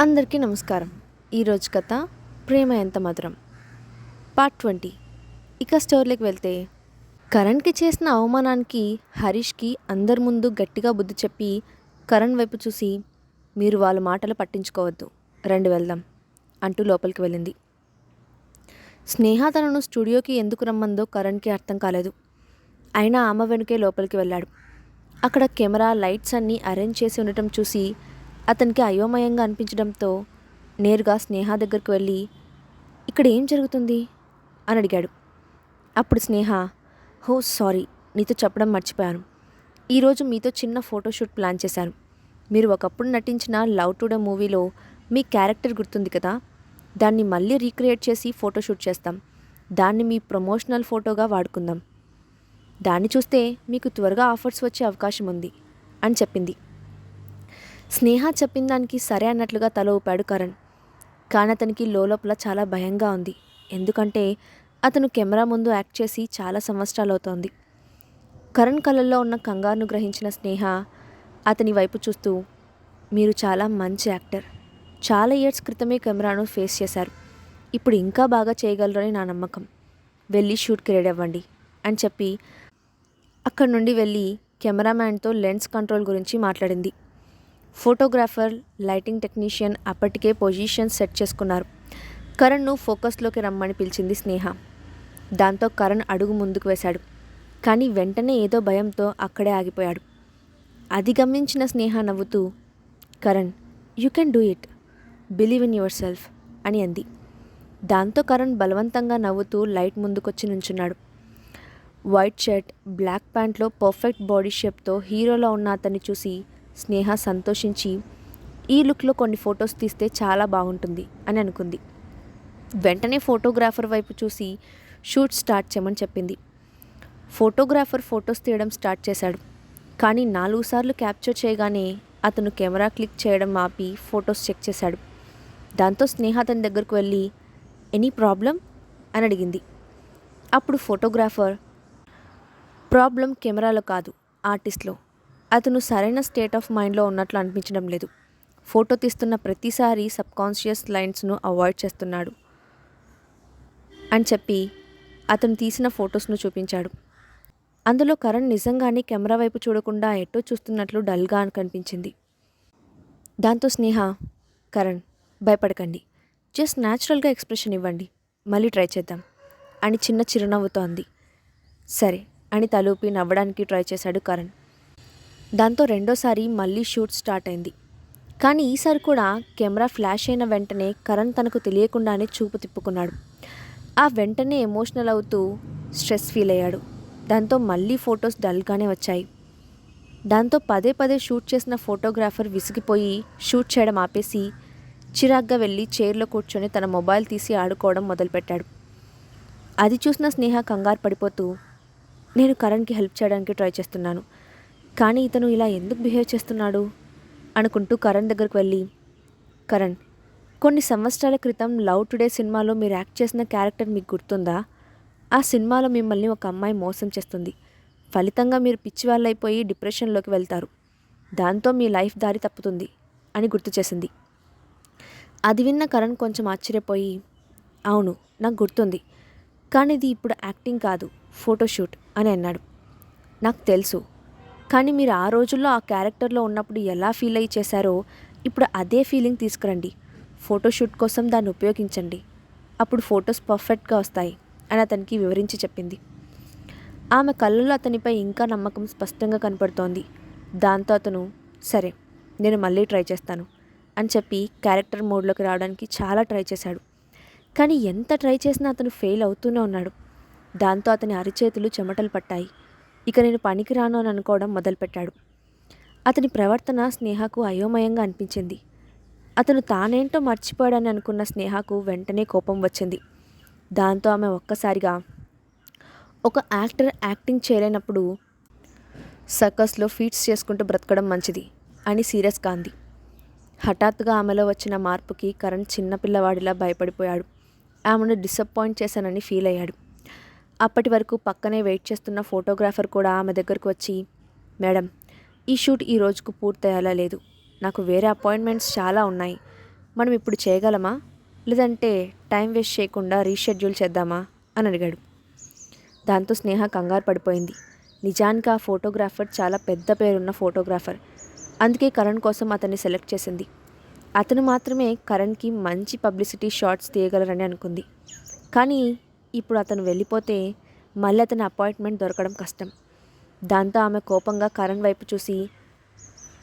అందరికీ నమస్కారం. ఈరోజు కథ ప్రేమ ఎంత మధురం పార్ట్ 20. ఇక స్టోరీలోకి వెళ్తే, కరణ్కి చేసిన అవమానానికి హరీష్కి అందరి ముందు గట్టిగా బుద్ధి చెప్పి కరణ్ వైపు చూసి, మీరు వాళ్ళ మాటలు పట్టించుకోవద్దు, రండి వెళ్దాం అంటూ లోపలికి వెళ్ళింది. స్నేహ తనను స్టూడియోకి ఎందుకు రమ్మందో కరణ్కి అర్థం కాలేదు. అయినా ఆమె వెనుకే లోపలికి వెళ్ళాడు. అక్కడ కెమెరా లైట్స్ అన్నీ అరేంజ్ చేసి ఉండటం చూసి అతనికి అయోమయంగా అనిపించడంతో నేరుగా స్నేహ దగ్గరికి వెళ్ళి, ఇక్కడ ఏం జరుగుతుంది అని అడిగాడు. అప్పుడు స్నేహ, హో సారీ, నీతో చెప్పడం మర్చిపోయాను. ఈరోజు మీతో చిన్న ఫోటోషూట్ ప్లాన్ చేశాను. మీరు ఒకప్పుడు నటించిన లవ్ టుడే మూవీలో మీ క్యారెక్టర్ గుర్తుంది కదా, దాన్ని మళ్ళీ రీక్రియేట్ చేసి ఫోటోషూట్ చేస్తాం. దాన్ని మీ ప్రమోషనల్ ఫోటోగా వాడుకుందాం. దాన్ని చూస్తే మీకు త్వరగా ఆఫర్స్ వచ్చే అవకాశం ఉంది అని చెప్పింది. స్నేహ చెప్పిన దానికి సరే అన్నట్లుగా తల ఊపాడు కరణ్. కానీ అతనికి లోపల చాలా భయంగా ఉంది. ఎందుకంటే అతను కెమెరా ముందు యాక్ట్ చేసి చాలా సంవత్సరాలు అవుతోంది. కరణ్ కళ్ళల్లో ఉన్న కంగారును గ్రహించిన స్నేహ అతని వైపు చూస్తూ, మీరు చాలా మంచి యాక్టర్, చాలా ఇయర్స్ క్రితమే కెమెరాను ఫేస్ చేశారు, ఇప్పుడు ఇంకా బాగా చేయగలరని నా నమ్మకం. వెళ్ళి షూట్కి రెడీ అవ్వండి అని చెప్పి అక్కడి నుండి వెళ్ళి కెమెరామ్యాన్తో లెన్స్ కంట్రోల్ గురించి మాట్లాడింది. ఫోటోగ్రాఫర్, లైటింగ్ టెక్నీషియన్ అప్పటికే పొజిషన్ సెట్ చేసుకున్నారు. కరణ్ను ఫోకస్లోకి రమ్మని పిలిచింది స్నేహ. దాంతో కరణ్ అడుగు ముందుకు వేశాడు. కానీ వెంటనే ఏదో భయంతో అక్కడే ఆగిపోయాడు. అది గమనించిన స్నేహ నవ్వుతూ, Karan, you can do it, believe in yourself అని అంది. దాంతో కరణ్ బలవంతంగా నవ్వుతూ లైట్ ముందుకొచ్చి నుంచున్నాడు. వైట్ షర్ట్, బ్లాక్ ప్యాంట్లో పర్ఫెక్ట్ బాడీ షేప్తో హీరోలో ఉన్న అతన్ని చూసి స్నేహ సంతోషించి, ఈ లుక్లో కొన్ని ఫొటోస్ తీస్తే చాలా బాగుంటుంది అని అనుకుంది. వెంటనే ఫోటోగ్రాఫర్ వైపు చూసి షూట్ స్టార్ట్ చేయమని చెప్పింది. ఫోటోగ్రాఫర్ ఫొటోస్ తీయడం స్టార్ట్ చేశాడు. కానీ 4 సార్లు క్యాప్చర్ చేయగానే అతను కెమెరా క్లిక్ చేయడం ఆపి ఫొటోస్ చెక్ చేశాడు. దాంతో స్నేహ అతని దగ్గరకు వెళ్ళి, ఎనీ ప్రాబ్లం అని అడిగింది. అప్పుడు ఫోటోగ్రాఫర్, ప్రాబ్లం కెమెరాలో కాదు, ఆర్టిస్ట్లో. అతను సరైన స్టేట్ ఆఫ్ మైండ్లో ఉన్నట్లు అనిపించడం లేదు. ఫోటో తీస్తున్న ప్రతిసారి సబ్కాన్షియస్ లైన్స్ను అవాయిడ్ చేస్తున్నాడు అని చెప్పి అతను తీసిన ఫొటోస్ను చూపించాడు. అందులో కరణ్ నిజంగానే కెమెరా వైపు చూడకుండా ఎటో చూస్తున్నట్లు డల్గా కనిపించింది. దాంతో స్నేహ, కరణ్ భయపడకండి, జస్ట్ న్యాచురల్గా ఎక్స్ప్రెషన్ ఇవ్వండి, మళ్ళీ ట్రై చేద్దాం అని చిన్న చిరునవ్వుతో అంది. సరే అని తలూపి నవ్వడానికి ట్రై చేశాడు కరణ్. దాంతో రెండోసారి మళ్ళీ షూట్ స్టార్ట్ అయింది. కానీ ఈసారి కూడా కెమెరా ఫ్లాష్ అయిన వెంటనే కరణ్ తనకు తెలియకుండానే చూపు తిప్పుకున్నాడు. ఆ వెంటనే ఎమోషనల్ అవుతూ స్ట్రెస్ ఫీల్ అయ్యాడు. దాంతో మళ్ళీ ఫొటోస్ డల్గానే వచ్చాయి. దాంతో పదే పదే షూట్ చేసిన ఫోటోగ్రాఫర్ విసిగిపోయి షూట్ చేయడం ఆపేసి చిరాగ్గా వెళ్ళి చైర్లో కూర్చొని తన మొబైల్ తీసి ఆడుకోవడం మొదలుపెట్టాడు. అది చూసిన స్నేహ కంగారు పడిపోతూ, నేను కరణ్కి హెల్ప్ చేయడానికి ట్రై చేస్తున్నాను, కానీ ఇతను ఇలా ఎందుకు బిహేవ్ చేస్తున్నాడు అనుకుంటూ కరణ్ దగ్గరకు వెళ్ళి, కరణ్, కొన్ని సంవత్సరాల క్రితం లవ్ టుడే సినిమాలో మీరు యాక్ట్ చేసిన క్యారెక్టర్ మీకు గుర్తుందా? ఆ సినిమాలో మిమ్మల్ని ఒక అమ్మాయి మోసం చేస్తుంది. ఫలితంగా మీరు పిచ్చివాళ్ళైపోయి డిప్రెషన్లోకి వెళ్తారు. దాంతో మీ లైఫ్ దారి తప్పుతుంది అని గుర్తు చేసింది. అది విన్న కరణ్ కొంచెం ఆశ్చర్యపోయి, అవును నాకు గుర్తుంది, కానీ ఇది ఇప్పుడు యాక్టింగ్ కాదు, ఫోటోషూట్ అని అన్నాడు. నాకు తెలుసు, కానీ మీరు ఆ రోజుల్లో ఆ క్యారెక్టర్లో ఉన్నప్పుడు ఎలా ఫీల్ అయ్యి చేశారో ఇప్పుడు అదే ఫీలింగ్ తీసుకురండి, ఫోటోషూట్ కోసం దాన్ని ఉపయోగించండి, అప్పుడు ఫొటోస్ పర్ఫెక్ట్గా వస్తాయి అని అతనికి వివరించి చెప్పింది. ఆమె కళ్ళల్లో అతనిపై ఇంకా నమ్మకం స్పష్టంగా కనపడుతోంది. దాంతో అతను, సరే నేను మళ్ళీ ట్రై చేస్తాను అని చెప్పి క్యారెక్టర్ మోడ్లోకి రావడానికి చాలా ట్రై చేశాడు. కానీ ఎంత ట్రై చేసినా అతను ఫెయిల్ అవుతూనే ఉన్నాడు. దాంతో అతని అరిచేతులు చెమటలు పట్టాయి. ఇక నేను పనికిరాను అని అనుకోవడం మొదలుపెట్టాడు. అతని ప్రవర్తన స్నేహకు అయోమయంగా అనిపించింది. అతను తానేంటో మర్చిపోయాడని అనుకున్న స్నేహకు వెంటనే కోపం వచ్చింది. దాంతో ఆమె ఒక్కసారిగా, ఒక యాక్టర్ యాక్టింగ్ చేయలేనప్పుడు సర్కస్లో ఫీట్స్ చేసుకుంటూ బ్రతకడం మంచిది అని సీరియస్గా అంది. హఠాత్తుగా ఆమెలో వచ్చిన మార్పుకి కరణ్ చిన్నపిల్లవాడిలా భయపడిపోయాడు. ఆమెను డిసప్పాయింట్ చేశానని ఫీల్ అయ్యాడు. అప్పటి వరకు పక్కనే వెయిట్ చేస్తున్న ఫోటోగ్రాఫర్ కూడా ఆమె దగ్గరకు వచ్చి, మేడం, ఈ షూట్ ఈ రోజుకు పూర్తయ్యేలా లేదు, నాకు వేరే అపాయింట్మెంట్స్ చాలా ఉన్నాయి, మనం ఇప్పుడు చేయగలమా, లేదంటే టైం వేస్ట్ చేయకుండా రీషెడ్యూల్ చేద్దామా అని అడిగాడు. దాంతో స్నేహ కంగారు పడిపోయింది. నిజానికి ఆ ఫోటోగ్రాఫర్ చాలా పెద్ద పేరున్న ఫోటోగ్రాఫర్. అందుకే కరణ్ కోసం అతన్ని సెలెక్ట్ చేసింది. అతను మాత్రమే కరణ్కి మంచి పబ్లిసిటీ షాట్స్ తీయగలరని అనుకుంది. కానీ ఇప్పుడు అతను వెళ్ళిపోతే మళ్ళీ అతని అపాయింట్మెంట్ దొరకడం కష్టం. దాంతో ఆమె కోపంగా కరణ్ వైపు చూసి,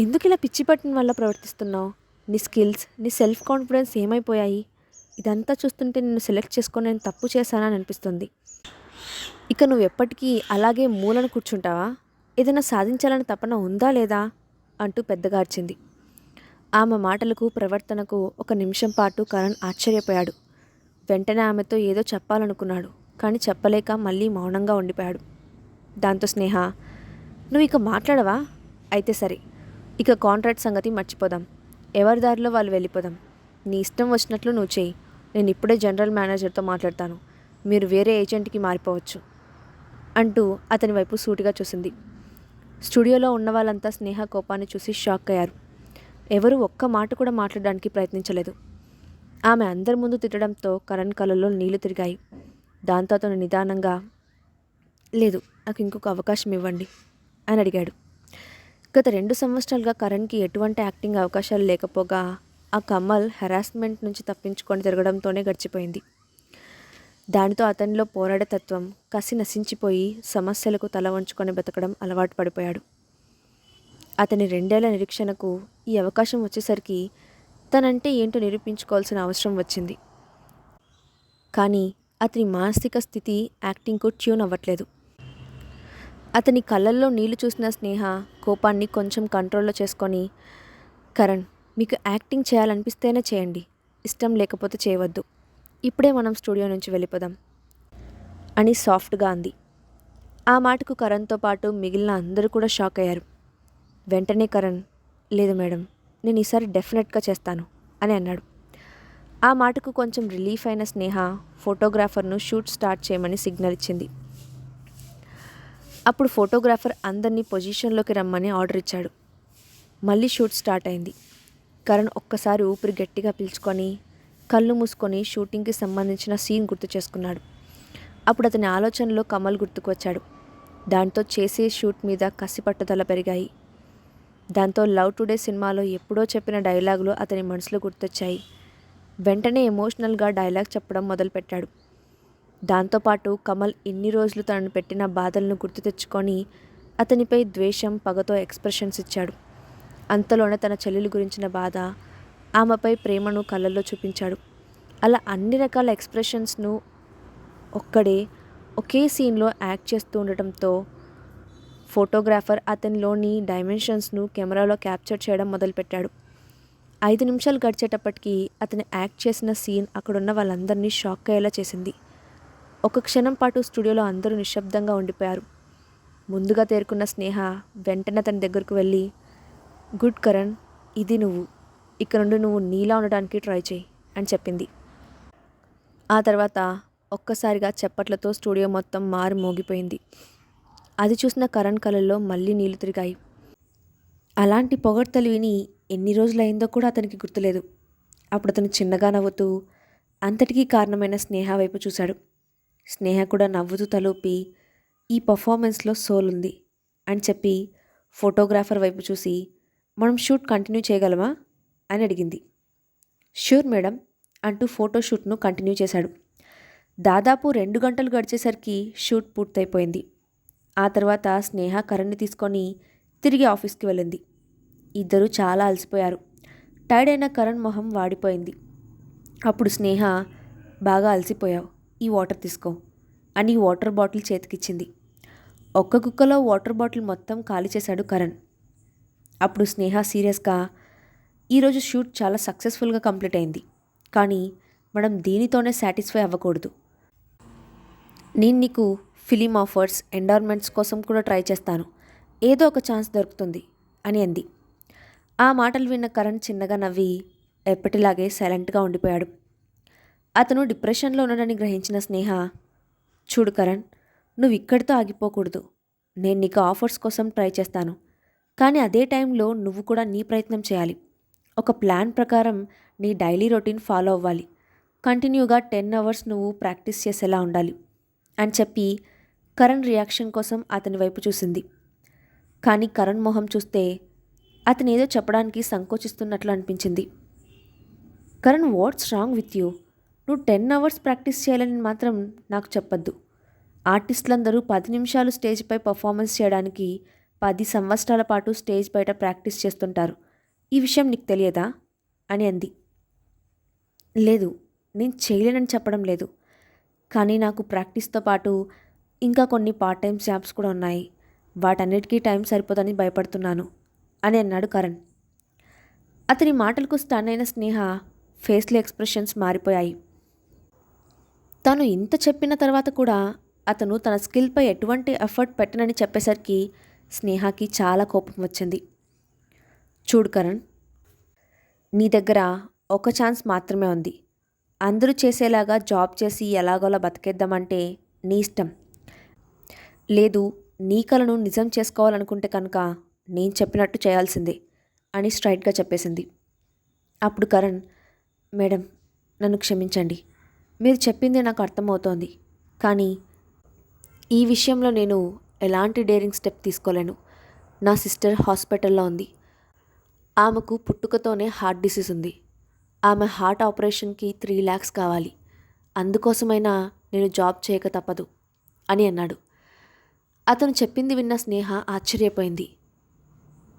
ఎందుకు ఇలా పిచ్చి పట్టిన వల్ల ప్రవర్తిస్తున్నావు? నీ స్కిల్స్, నీ సెల్ఫ్ కాన్ఫిడెన్స్ ఏమైపోయాయి? ఇదంతా చూస్తుంటే నిన్ను సెలెక్ట్ చేసుకొని నేను తప్పు చేశానని అనిపిస్తుంది. ఇక నువ్వు ఎప్పటికీ అలాగే మూలను కూర్చుంటావా? ఏదైనా సాధించాలని తపన ఉందా లేదా అంటూ పెద్దగా అరిచింది. ఆమె మాటలకు, ప్రవర్తనకు ఒక నిమిషం పాటు కరణ్ ఆశ్చర్యపోయాడు. వెంటనే ఆమెతో ఏదో చెప్పాలనుకున్నాడు, కానీ చెప్పలేక మళ్ళీ మౌనంగా ఉండిపోయాడు. దాంతో స్నేహ, నువ్వు ఇక మాట్లాడవా? అయితే సరే, ఇక కాంట్రాక్ట్ సంగతి మర్చిపోదాం. ఎవరి దారిలో వాళ్ళు వెళ్ళిపోదాం. నీ ఇష్టం వచ్చినట్లు నువ్వు చేయి. నేను ఇప్పుడే జనరల్ మేనేజర్తో మాట్లాడతాను. మీరు వేరే ఏజెంట్కి మారిపోవచ్చు అంటూ అతని వైపు సూటిగా చూసింది. స్టూడియోలో ఉన్న వాళ్ళంతా స్నేహ కోపాన్ని చూసి షాక్ అయ్యారు. ఎవరూ ఒక్క మాట కూడా మాట్లాడడానికి ప్రయత్నించలేదు. ఆమె అందరి ముందు తిట్టడంతో కరణ్ కళ్ళలో నీళ్లు తిరిగాయి. దాంతో అతను నిదానంగా, లేదు, నాకు ఇంకొక అవకాశం ఇవ్వండి అని అడిగాడు. గత 2 సంవత్సరాలుగా కరణ్కి ఎటువంటి యాక్టింగ్ అవకాశాలు లేకపోగా ఆ కమల్ హెరాస్మెంట్ నుంచి తప్పించుకొని తిరగడంతోనే గడిచిపోయింది. దానితో అతనిలో పోరాడే తత్వం, కసి నశించిపోయి సమస్యలకు తల వంచుకొని బతకడం అలవాటు పడిపోయాడు. అతని 2 ఏళ్ల నిరీక్షణకు ఈ అవకాశం వచ్చేసరికి తనంటే ఏంటో నిరూపించుకోవాల్సిన అవసరం వచ్చింది. కానీ అతని మానసిక స్థితి యాక్టింగ్కు ట్యూన్ అవ్వట్లేదు. అతని కళ్ళల్లో నీళ్లు చూసిన స్నేహ కోపాన్ని కొంచెం కంట్రోల్లో చేసుకొని, కరణ్, మీకు యాక్టింగ్ చేయాలనిపిస్తేనే చేయండి, ఇష్టం లేకపోతే చేయవద్దు. ఇప్పుడే మనం స్టూడియో నుంచి వెళ్ళిపోదాం అని సాఫ్ట్గా అంది. ఆ మాటకు కరణ్తో పాటు మిగిలిన అందరూ కూడా షాక్ అయ్యారు. వెంటనే కరణ్, లేదు మేడం, నేను ఈసారి డెఫినెట్గా చేస్తాను అని అన్నాడు. ఆ మాటకు కొంచెం రిలీఫ్ అయిన స్నేహ ఫోటోగ్రాఫర్ను షూట్ స్టార్ట్ చేయమని సిగ్నల్ ఇచ్చింది. అప్పుడు ఫోటోగ్రాఫర్ అందరినీ పొజిషన్లోకి రమ్మని ఆర్డర్ ఇచ్చాడు. మళ్ళీ షూట్ స్టార్ట్ అయింది. కరణ్ ఒక్కసారి ఊపిరి గట్టిగా పీల్చుకొని కళ్ళు మూసుకొని షూటింగ్కి సంబంధించిన సీన్ గుర్తు చేసుకున్నాడు. అప్పుడు అతని ఆలోచనలో కమల్ గుర్తుకు వచ్చాడు. దాంతో చేసే షూట్ మీద కసి పట్టుదల పెరిగాయి. దాంతో లవ్ టుడే సినిమాలో ఎప్పుడో చెప్పిన డైలాగులు అతని మనసులో గుర్తొచ్చాయి. వెంటనే ఎమోషనల్గా డైలాగ్ చెప్పడం మొదలుపెట్టాడు. దాంతోపాటు కమల్ ఇన్ని రోజులు తనను పెట్టిన బాధలను గుర్తు తెచ్చుకొని అతనిపై ద్వేషం, పగతో ఎక్స్ప్రెషన్స్ ఇచ్చాడు. అంతలోనే తన చెల్లెలు గురించిన బాధ, ఆమెపై ప్రేమను కళ్ళల్లో చూపించాడు. అలా అన్ని రకాల ఎక్స్ప్రెషన్స్ను ఒకే సీన్లో యాక్ట్ చేస్తూ ఉండటంతో ఫోటోగ్రాఫర్ అతనిలోని డైమెన్షన్స్ను కెమెరాలో క్యాప్చర్ చేయడం మొదలుపెట్టాడు. 5 నిమిషాలు గడిచేటప్పటికి అతను యాక్ట్ చేసిన సీన్ అక్కడున్న వాళ్ళందరినీ షాక్ అయ్యేలా చేసింది. ఒక క్షణం పాటు స్టూడియోలో అందరూ నిశ్శబ్దంగా ఉండిపోయారు. ముందుగా తేరుకున్న స్నేహ వెంటనే తన దగ్గరకు వెళ్ళి, గుడ్ కరణ్, ఇది నువ్వు. ఇక నుండి నువ్వు నీలా ఉండడానికి ట్రై చేయి అని చెప్పింది. ఆ తర్వాత ఒక్కసారిగా చప్పట్లతో స్టూడియో మొత్తం మారు మోగిపోయింది. అది చూసిన కరణ్ కళ్ళల్లో మళ్ళీ నీళ్లు తిరిగాయి. అలాంటి పొగడ్తలు విని ఎన్ని రోజులైందో కూడా అతనికి గుర్తులేదు. అప్పుడు అతను చిన్నగా నవ్వుతూ అంతటికీ కారణమైన స్నేహ వైపు చూశాడు. స్నేహ కూడా నవ్వుతూ తలూపి, ఈ పర్ఫార్మెన్స్లో సోల్ ఉంది అని చెప్పి ఫోటోగ్రాఫర్ వైపు చూసి, మనం షూట్ కంటిన్యూ చేయగలమా అని అడిగింది. ష్యూర్ మేడం అంటూ ఫోటోషూట్ను కంటిన్యూ చేశాడు. దాదాపు 2 గంటలు గడిచేసరికి షూట్ పూర్తయిపోయింది. ఆ తర్వాత స్నేహ కరణ్ని తీసుకొని తిరిగి ఆఫీస్కి వెళ్ళింది. ఇద్దరూ చాలా అలసిపోయారు. టైర్డ్ అయిన కరణ్ మొహం వాడిపోయింది. అప్పుడు స్నేహ, బాగా అలసిపోయావు, ఈ వాటర్ తీసుకో అని వాటర్ బాటిల్ చేతికిచ్చింది. ఒక్క గుక్కలో వాటర్ బాటిల్ మొత్తం ఖాళీ చేశాడు కరణ్. అప్పుడు స్నేహ సీరియస్గా, ఈరోజు షూట్ చాలా సక్సెస్ఫుల్గా కంప్లీట్ అయింది, కానీ మనం దీనితోనే సాటిస్ఫై అవ్వకూడదు. నేను నీకు ఫిలిం ఆఫర్స్, ఎండోర్మెంట్స్ కోసం కూడా ట్రై చేస్తాను, ఏదో ఒక ఛాన్స్ దొరుకుతుంది అని అంది. ఆ మాటలు విన్న కరణ్ చిన్నగా నవ్వి ఎప్పటిలాగే సైలెంట్గా ఉండిపోయాడు. అతను డిప్రెషన్లో ఉన్నాడని గ్రహించిన స్నేహ, చూడు కరణ్, నువ్వు ఇక్కడితో ఆగిపోకూడదు. నేను నీకు ఆఫర్స్ కోసం ట్రై చేస్తాను, కానీ అదే టైంలో నువ్వు కూడా నీ ప్రయత్నం చేయాలి. ఒక ప్లాన్ ప్రకారం నీ డైలీ రొటీన్ ఫాలో అవ్వాలి. కంటిన్యూగా 10 అవర్స్ నువ్వు ప్రాక్టీస్ చేసేలా ఉండాలి అని చెప్పి కరణ్ రియాక్షన్ కోసం అతని వైపు చూసింది. కానీ కరణ్ మొహం చూస్తే అతను ఏదో చెప్పడానికి సంకోచిస్తున్నట్లు అనిపించింది. Karan, what's wrong with you? నువ్వు 10 అవర్స్ ప్రాక్టీస్ చేయాలని మాత్రం నాకు చెప్పొద్దు. ఆర్టిస్టులందరూ 10 నిమిషాలు స్టేజ్పై పర్ఫార్మెన్స్ చేయడానికి 10 సంవత్సరాల పాటు స్టేజ్ బయట ప్రాక్టీస్ చేస్తుంటారు. ఈ విషయం నీకు తెలియదా అని అంది. లేదు, నేను చేయలేనని చెప్పడం లేదు. కానీ నాకు ప్రాక్టీస్తో పాటు ఇంకా కొన్ని పార్ట్ టైం జాబ్స్ కూడా ఉన్నాయి. వాటన్నిటికీ టైం సరిపోదని భయపడుతున్నాను అని అన్నాడు కరణ్. అతని మాటలకు స్టన్ అయిన స్నేహ ఫేస్లో ఎక్స్ప్రెషన్స్ మారిపోయాయి. తను ఇంత చెప్పిన తర్వాత కూడా అతను తన స్కిల్పై ఎటువంటి ఎఫర్ట్ పెట్టనని చెప్పేసరికి స్నేహకి చాలా కోపం వచ్చింది. చూడు కరణ్, నీ దగ్గర ఒక ఛాన్స్ మాత్రమే ఉంది. అందరూ చేసేలాగా జాబ్ చేసి ఎలాగోలా బతికేద్దామంటే నీ ఇష్టం. లేదు, నీ కలను నిజం చేసుకోవాలనుకుంటే కనుక నేను చెప్పినట్టు చేయాల్సిందే అని స్ట్రైట్గా చెప్పేసింది. అప్పుడు కరణ్, మేడం, నన్ను క్షమించండి. మీరు చెప్పింది నాకు అర్థమవుతోంది. కానీ ఈ విషయంలో నేను ఎలాంటి డేరింగ్ స్టెప్ తీసుకోలేను. నా సిస్టర్ హాస్పిటల్లో ఉంది. ఆమెకు పుట్టుకతోనే హార్ట్ డిసీజ్ ఉంది. ఆమె హార్ట్ ఆపరేషన్కి 3 lakhs కావాలి. అందుకోసమైనా నేను జాబ్ చేయక తప్పదు అని అన్నాడు. అతను చెప్పింది విన్న స్నేహ ఆశ్చర్యపోయింది.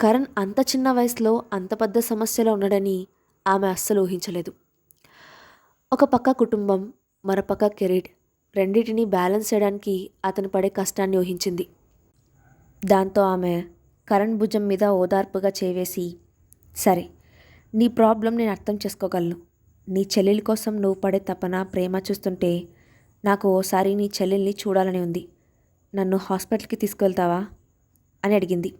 కరణ్ అంత చిన్న వయసులో అంత పెద్ద సమస్యలో ఉన్నాడని ఆమె అస్సలు ఊహించలేదు. ఒక పక్క కుటుంబం, మరోపక్క కెరీర్, రెండింటినీ బ్యాలెన్స్ చేయడానికి అతను పడే కష్టాన్ని ఊహించింది. దాంతో ఆమె కరణ్ భుజం మీద ఓదార్పుగా చేవేసి, సరే, నీ ప్రాబ్లం నేను అర్థం చేసుకోగలను. నీ చెల్లెలి కోసం నువ్వు పడే తపన, ప్రేమ చూస్తుంటే నాకు ఓసారి నీ చెల్లెల్ని చూడాలని ఉంది. నన్ను హాస్పిటల్కి తీసుకువెళ్తావా అని అడిగింది.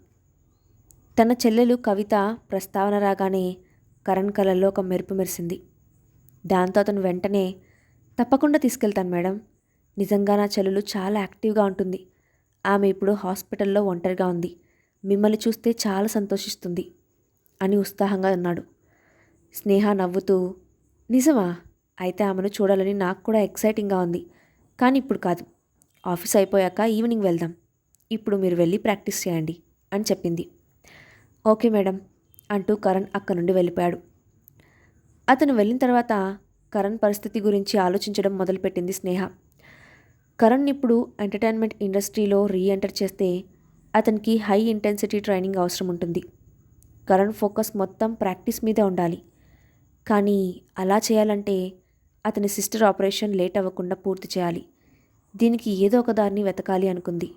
తన చెల్లెలు కవిత ప్రస్తావన రాగానే కరణ్ కళ్ళల్లో ఒక మెరుపు మెరిసింది. దాంతో అతను వెంటనే, తప్పకుండా తీసుకెళ్తాను మేడం. నిజంగా నా చెల్లెలు చాలా యాక్టివ్గా ఉంటుంది. ఆమె ఇప్పుడు హాస్పిటల్లో ఒంటరిగా ఉంది. మిమ్మల్ని చూస్తే చాలా సంతోషిస్తుంది అని ఉత్సాహంగా అన్నాడు. స్నేహ నవ్వుతూ, నిజమా? అయితే ఆమెను చూడాలని నాకు కూడా ఎక్సైటింగ్గా ఉంది. కానీ ఇప్పుడు కాదు, ఆఫీస్ అయిపోయాక ఈవినింగ్ వెళ్దాం. ఇప్పుడు మీరు వెళ్ళి ప్రాక్టీస్ చేయండి అని చెప్పింది. ఓకే మేడం అంటూ కరణ్ అక్కడి నుండి వెళ్ళిపోయాడు. అతను వెళ్ళిన తర్వాత కరణ్ పరిస్థితి గురించి ఆలోచించడం మొదలుపెట్టింది స్నేహ. కరణ్ ఇప్పుడు ఎంటర్టైన్మెంట్ ఇండస్ట్రీలో రీఎంటర్ చేస్తే అతనికి హై ఇంటెన్సిటీ ట్రైనింగ్ అవసరం ఉంటుంది. కరణ్ ఫోకస్ మొత్తం ప్రాక్టీస్ మీదే ఉండాలి. కానీ అలా చేయాలంటే అతని సిస్టర్ ఆపరేషన్ లేట్ అవ్వకుండా పూర్తి చేయాలి. దీనికి ఏదో ఒక దారిని వెతకాలి అనుకుంది.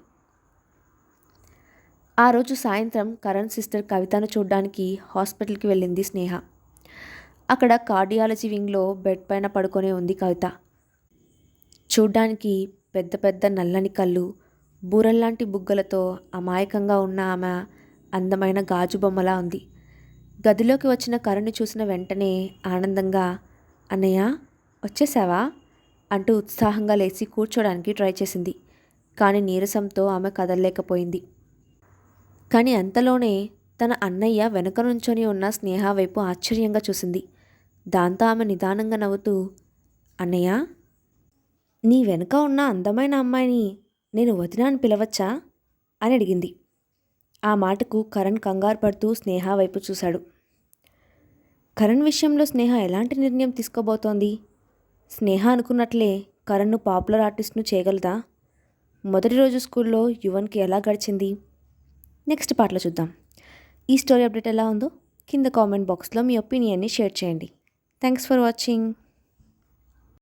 ఆ రోజు సాయంత్రం కరణ్ సిస్టర్ కవితను చూడ్డానికి హాస్పిటల్కి వెళ్ళింది స్నేహ. అక్కడ కార్డియాలజీ వింగ్లో బెడ్ పైన పడుకొనే ఉంది కవిత. చూడ్డానికి పెద్ద పెద్ద నల్లని కళ్ళు, బూరల్లాంటి బుగ్గలతో అమాయకంగా ఉన్న ఆమె అందమైన గాజు బొమ్మలా ఉంది. గదిలోకి వచ్చిన కరణ్ని చూసిన వెంటనే ఆనందంగా, అన్నయ్య వచ్చేసావా అంటూ ఉత్సాహంగా లేచి కూర్చోడానికి ట్రై చేసింది. కానీ నీరసంతో ఆమె కదలలేకపోయింది. కానీ అంతలోనే తన అన్నయ్య వెనక నుంచొని ఉన్న స్నేహ వైపు ఆశ్చర్యంగా చూసింది. దాంతో ఆమె నిదానంగా నవ్వుతూ, అన్నయ్య, నీ వెనుక ఉన్న అందమైన అమ్మాయిని నేను వదిన అని పిలవచ్చా అని అడిగింది. ఆ మాటకు కరణ్ కంగారు పడుతూ స్నేహ వైపు చూశాడు. కరణ్ విషయంలో స్నేహ ఎలాంటి నిర్ణయం తీసుకోబోతోంది? స్నేహ అనుకున్నట్లే కరణ్ను పాపులర్ ఆర్టిస్ట్ను చేయగలదా? మొదటి రోజు స్కూల్లో యువన్కి ఎలా గడిచింది? నెక్స్ట్ పార్ట్లో చూద్దాం. ఈ స్టోరీ అప్డేట్ ఎలా ఉందో కింద కామెంట్ బాక్స్లో మీ ఒపీనియన్ని షేర్ చేయండి. Thanks for watching.